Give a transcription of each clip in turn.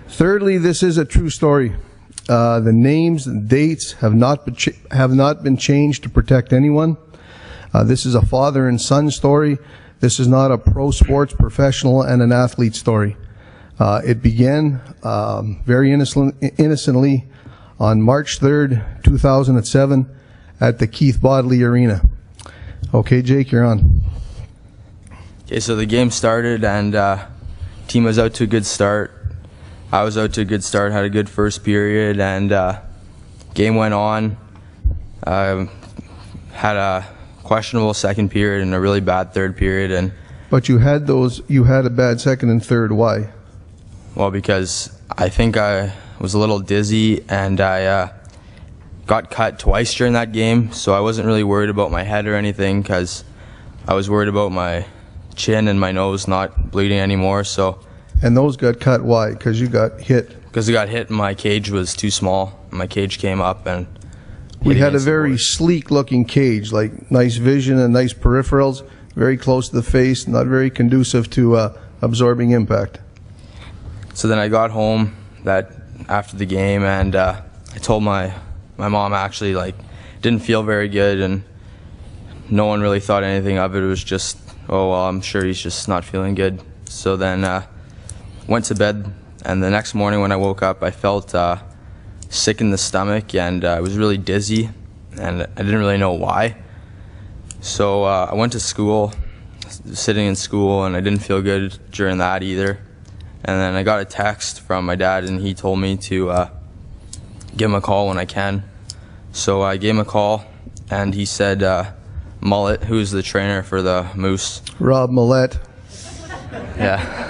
Thirdly, this is a true story. The names and dates have not been changed to protect anyone. This is a father and son story. This is not a pro sports professional and an athlete story. It began very innocently on March 3rd, 2007 at the Keith Bodley Arena. Okay, Jake, you're on. Okay, so the game started and team was out to a good start. I was out to a good start, had a good first period, and game went on. Had a questionable second period and a really bad third period. But you had a bad second and third. Why? Well, because I think I was a little dizzy and I got cut twice during that game, so I wasn't really worried about my head or anything because I was worried about my chin and my nose not bleeding anymore. And those got cut, why? Because you got hit? Because I got hit and my cage was too small. My cage came up and we had a very sleek looking cage, like nice vision and nice peripherals, very close to the face, not very conducive to absorbing impact. So then I got home after the game and I told my mom actually didn't feel very good and no one really thought anything of it. It was just, oh well, I'm sure he's just not feeling good. So then went to bed, and the next morning when I woke up I felt sick in the stomach and I was really dizzy and I didn't really know why. So I went to school, sitting in school, and I didn't feel good during that either. And then I got a text from my dad and he told me to give him a call when I can. So I gave him a call and he said Mullet, who's the trainer for the Moose. Rob Mullet. Yeah.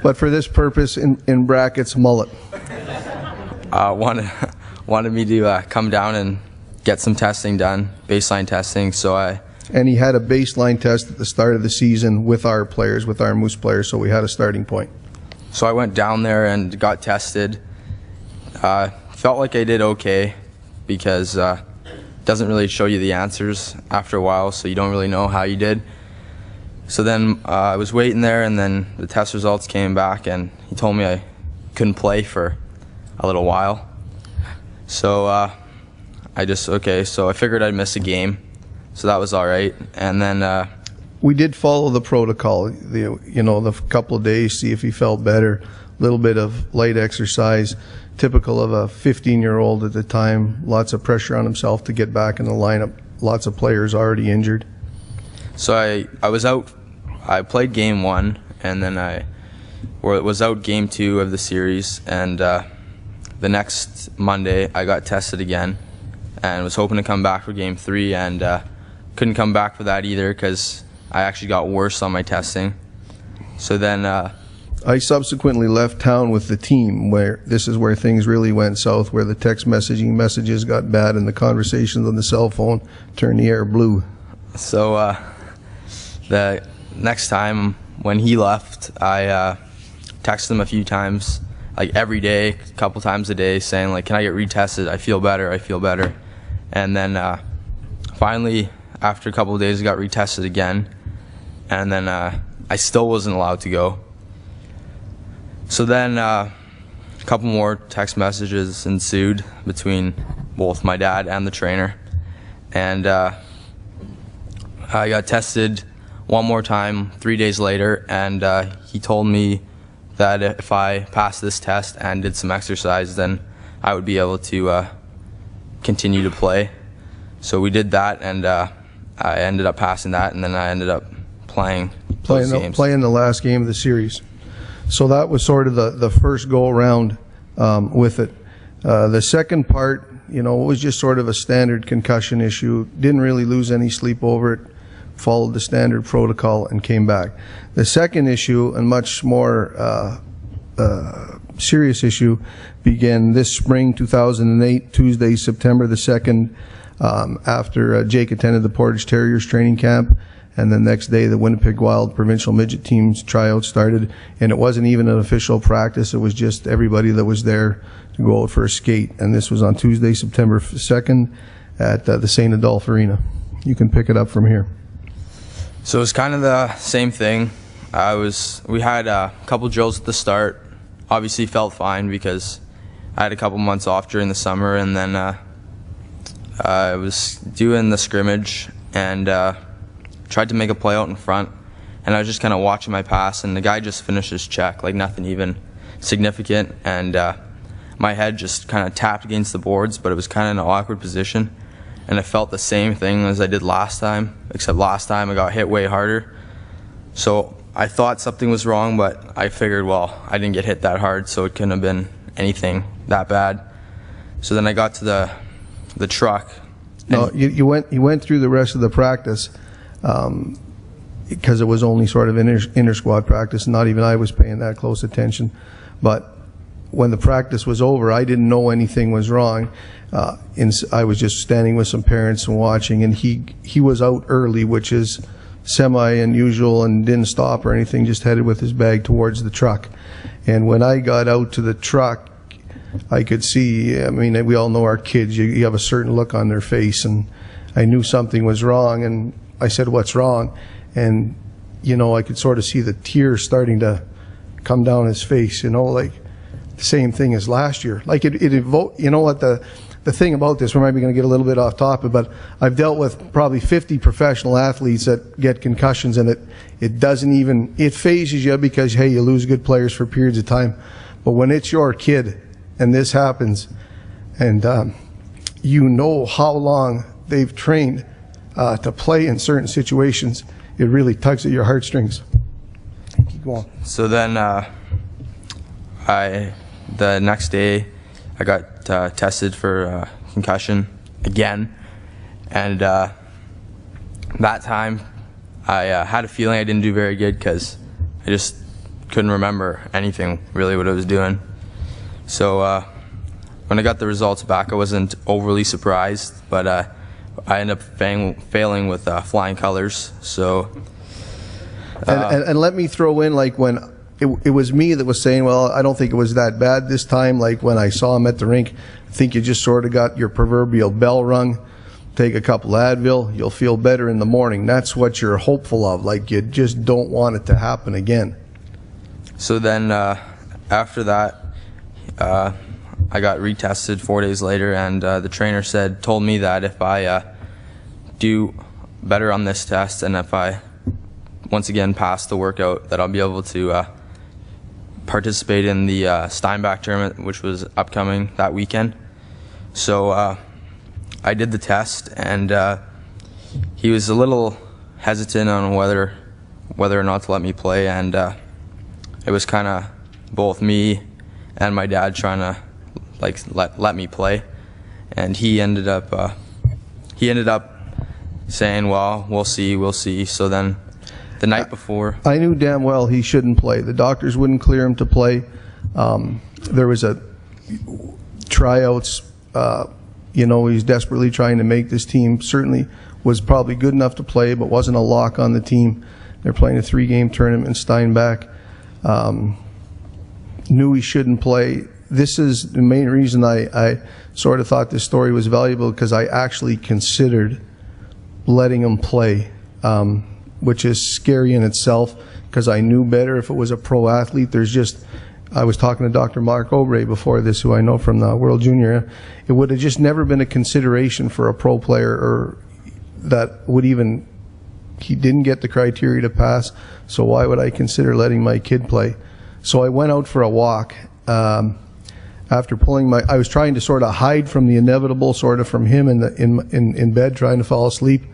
But for this purpose, in brackets, Mullet. Wanted me to come down and get some testing done, baseline testing. And he had a baseline test at the start of the season with our players, with our Moose players, so we had a starting point. So I went down there and got tested. Felt like I did okay because it doesn't really show you the answers after a while, so you don't really know how you did. So then I was waiting there, and then the test results came back, and he told me I couldn't play for a little while. So so I figured I'd miss a game, so that was all right. And then we did follow the protocol, the couple of days, see if he felt better, a little bit of light exercise, typical of a 15-year-old at the time, lots of pressure on himself to get back in the lineup, lots of players already injured. So I was out. I played game 1, and then I was out game 2 of the series. And the next Monday, I got tested again, and was hoping to come back for game 3, and couldn't come back for that either because I actually got worse on my testing. So then I subsequently left town with the team, where this is where things really went south, where the text messages got bad and the conversations on the cell phone turned the air blue. So the next time when he left, I texted him a few times, like every day, a couple times a day, saying like, can I get retested? I feel better. And then finally, after a couple of days, I got retested again, and then I still wasn't allowed to go. So then a couple more text messages ensued between both my dad and the trainer, and I got tested one more time 3 days later, and he told me that if I passed this test and did some exercise, then I would be able to continue to play. So we did that, and I ended up passing that, and then I ended up playing the last game of the series. So that was sort of the first go around with it. The second part, was just sort of a standard concussion issue. Didn't really lose any sleep over it. Followed the standard protocol and came back. The second issue, and much more serious issue, began this spring, 2008, Tuesday, September the 2nd, after Jake attended the Portage Terriers training camp. And the next day, the Winnipeg Wild provincial midget team's tryout started, and it wasn't even an official practice. It was just everybody that was there to go out for a skate. And this was on Tuesday, September 2nd at the St. Adolphe Arena. You can pick it up from here. So it was kind of the same thing. We had a couple drills at the start. Obviously felt fine because I had a couple months off during the summer, and then I was doing the scrimmage and tried to make a play out in front, and I was just kind of watching my pass, and the guy just finished his check, like nothing even significant, and my head just kind of tapped against the boards, but it was kind of in an awkward position, and I felt the same thing as I did last time, except last time I got hit way harder. So I thought something was wrong, but I figured, well, I didn't get hit that hard, so it couldn't have been anything that bad. So then I got to the truck. No, you went through the rest of the practice because it was only sort of inter squad practice. Not even I was paying that close attention. But when the practice was over, I didn't know anything was wrong. I was just standing with some parents and watching, and he was out early, which is semi-unusual, and didn't stop or anything, just headed with his bag towards the truck. And when I got out to the truck, I could see, I mean, we all know our kids, you have a certain look on their face, and I knew something was wrong, and I said, "What's wrong?" And, you know, I could sort of see the tears starting to come down his face, you know, like the same thing as last year. Like it evoked, you know what, the thing about this, we're maybe going to get a little bit off topic, but I've dealt with probably 50 professional athletes that get concussions, and it doesn't even, it phases you because, hey, you lose good players for periods of time. But when it's your kid and this happens, and you know how long they've trained to play in certain situations, it really tugs at your heartstrings. Keep going. So then the next day I got tested for concussion again, and that time I had a feeling I didn't do very good because I just couldn't remember anything really what I was doing. So when I got the results back, I wasn't overly surprised, but I ended up failing with flying colors. So and let me throw in, like, when it was me that was saying, well, I don't think it was that bad this time. Like when I saw him at the rink, I think you just sort of got your proverbial bell rung. Take a couple Advil, you'll feel better in the morning. That's what you're hopeful of. Like, you just don't want it to happen again. So then after that, I got retested 4 days later, and the trainer told me that if I do better on this test, and if I once again pass the workout, that I'll be able to participate in the Steinbach tournament, which was upcoming that weekend. So I did the test, and he was a little hesitant on whether or not to let me play, and it was kind of both me and my dad trying to let me play, and he ended up saying, well, we'll see. So then the night before, I knew damn well he shouldn't play. The doctors wouldn't clear him to play. There was a tryouts. You know, he's desperately trying to make this team. Certainly was probably good enough to play, but wasn't a lock on the team. They're playing a 3-game tournament in Steinbach. Knew he shouldn't play. This is the main reason I sort of thought this story was valuable, because I actually considered letting him play, which is scary in itself, because I knew better if it was a pro athlete. I was talking to Dr. Mark Obrey before this, who I know from the World Junior. It would have just never been a consideration for a pro player, or that would even, he didn't get the criteria to pass, so why would I consider letting my kid play? So I went out for a walk. After pulling I was trying to sort of hide from the inevitable, sort of from him in bed, trying to fall asleep.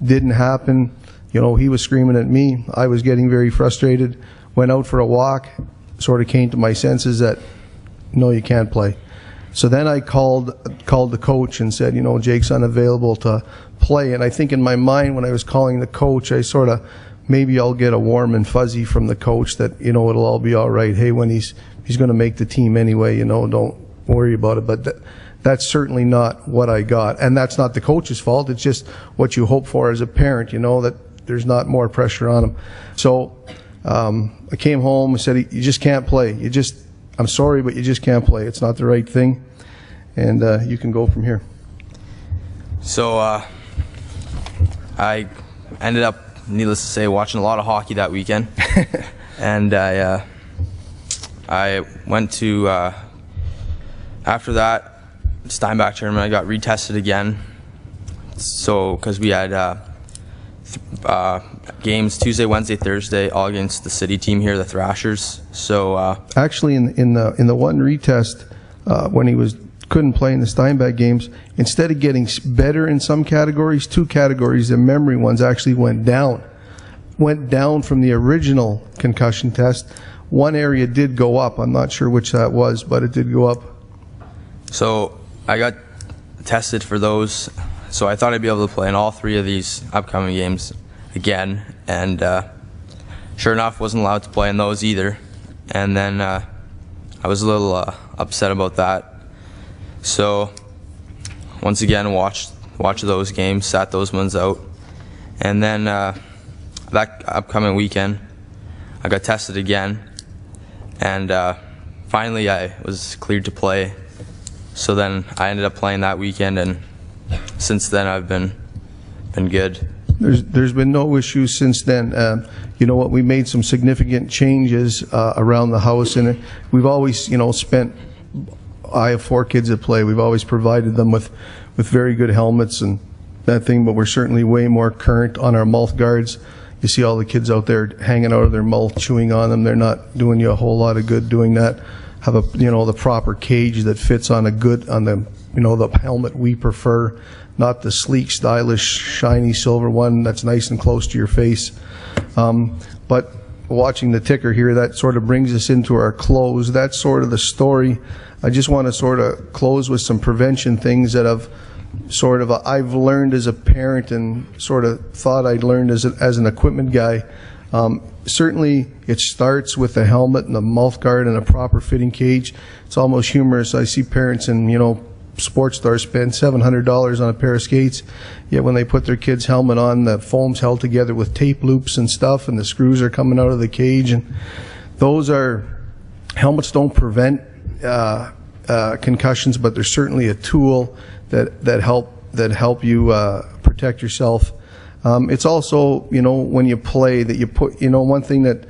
Didn't happen. You know, he was screaming at me. I was getting very frustrated. Went out for a walk. Sort of came to my senses that, no, you can't play. So then I called the coach and said, you know, Jake's unavailable to play. And I think in my mind, when I was calling the coach, I sort of, maybe I'll get a warm and fuzzy from the coach that, you know, it'll all be all right. Hey, when he's going to make the team anyway, you know, don't worry about it. But that's certainly not what I got. And that's not the coach's fault. It's just what you hope for as a parent, you know, that there's not more pressure on him. So I came home and said, you just can't play. I'm sorry, but you just can't play. It's not the right thing. And you can go from here. So I ended up needless to say, watching a lot of hockey that weekend. And I went to, after that Steinbach tournament, I got retested again. So, because we had games Tuesday, Wednesday, Thursday, all against the city team here, the Thrashers. So actually, in the one retest, when he couldn't play in the Steinbach games, instead of getting better in some categories, 2 categories, the memory ones actually went down from the original concussion test. One area did go up. I'm not sure which that was, but it did go up. So I got tested for those. So I thought I'd be able to play in all 3 of these upcoming games again, and sure enough, wasn't allowed to play in those either. And then I was a little upset about that. So once again, watched those games, sat those ones out, and then that upcoming weekend, I got tested again, and finally I was cleared to play. So then I ended up playing that weekend, and since then I've been good. There's been no issues since then. You know what? We made some significant changes around the house, and we've always, spent. I have 4 kids that play. We've always provided them with very good helmets and that thing, but we're certainly way more current on our mouth guards. You see all the kids out there hanging out of their mouth, chewing on them. They're not doing you a whole lot of good doing that. Have the proper cage that fits on the helmet we prefer, not the sleek, stylish, shiny silver one that's nice and close to your face. But watching the ticker here, that sort of brings us into our close. That's sort of the story. I just want to sort of close with some prevention things that I've learned as a parent and sort of thought I'd learned as an equipment guy. Certainly it starts with the helmet and the mouth guard and a proper fitting cage. It's almost humorous. I see parents in sports stores spend $700 on a pair of skates, yet when they put their kid's helmet on, the foam's held together with tape loops and stuff, and the screws are coming out of the cage. And helmets don't prevent concussions, but they're certainly a tool that help you protect yourself. It's also, when you play, that you put, one thing that,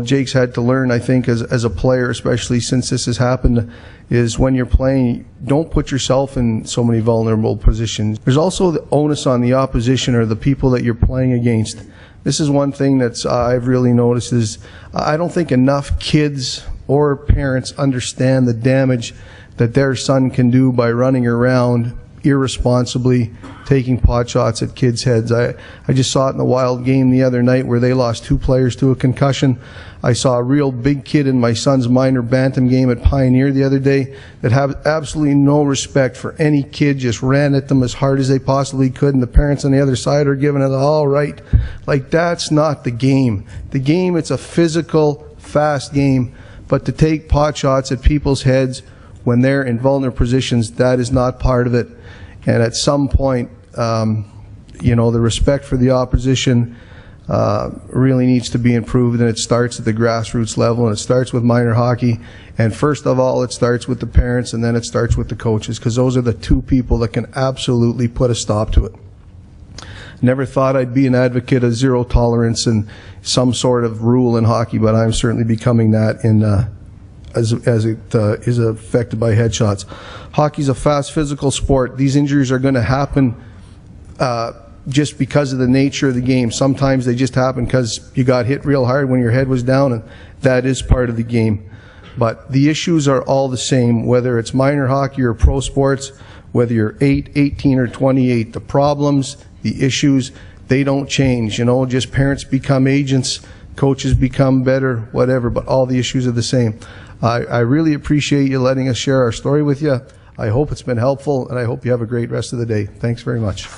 Jake's had to learn, I think, as a player, especially since this has happened, is when you're playing, don't put yourself in so many vulnerable positions. There's also the onus on the opposition or the people that you're playing against. This is one thing that's I've really noticed is I don't think enough kids or parents understand the damage that their son can do by running around irresponsibly, taking pot shots at kids' heads. I just saw it in the Wild game the other night where they lost 2 players to a concussion. I saw a real big kid in my son's minor bantam game at Pioneer the other day that had absolutely no respect for any kid, just ran at them as hard as they possibly could, and the parents on the other side are giving it all right. Like, that's not the game. The game, it's a physical, fast game, but to take pot shots at people's heads when they're in vulnerable positions, that is not part of it. And at some point, the respect for the opposition really needs to be improved, and it starts at the grassroots level, and it starts with minor hockey. And first of all, it starts with the parents, and then it starts with the coaches, because those are the 2 people that can absolutely put a stop to it. Never thought I'd be an advocate of zero tolerance and some sort of rule in hockey, but I'm certainly becoming that as it is affected by headshots. Hockey's a fast physical sport. These injuries are going to happen just because of the nature of the game. Sometimes they just happen because you got hit real hard when your head was down, and that is part of the game. But the issues are all the same, whether it's minor hockey or pro sports, whether you're 8, 18, or 28. The problems, the issues, they don't change. Just parents become agents, coaches become better, whatever, but all the issues are the same. I really appreciate you letting us share our story with you. I hope it's been helpful, and I hope you have a great rest of the day. Thanks very much.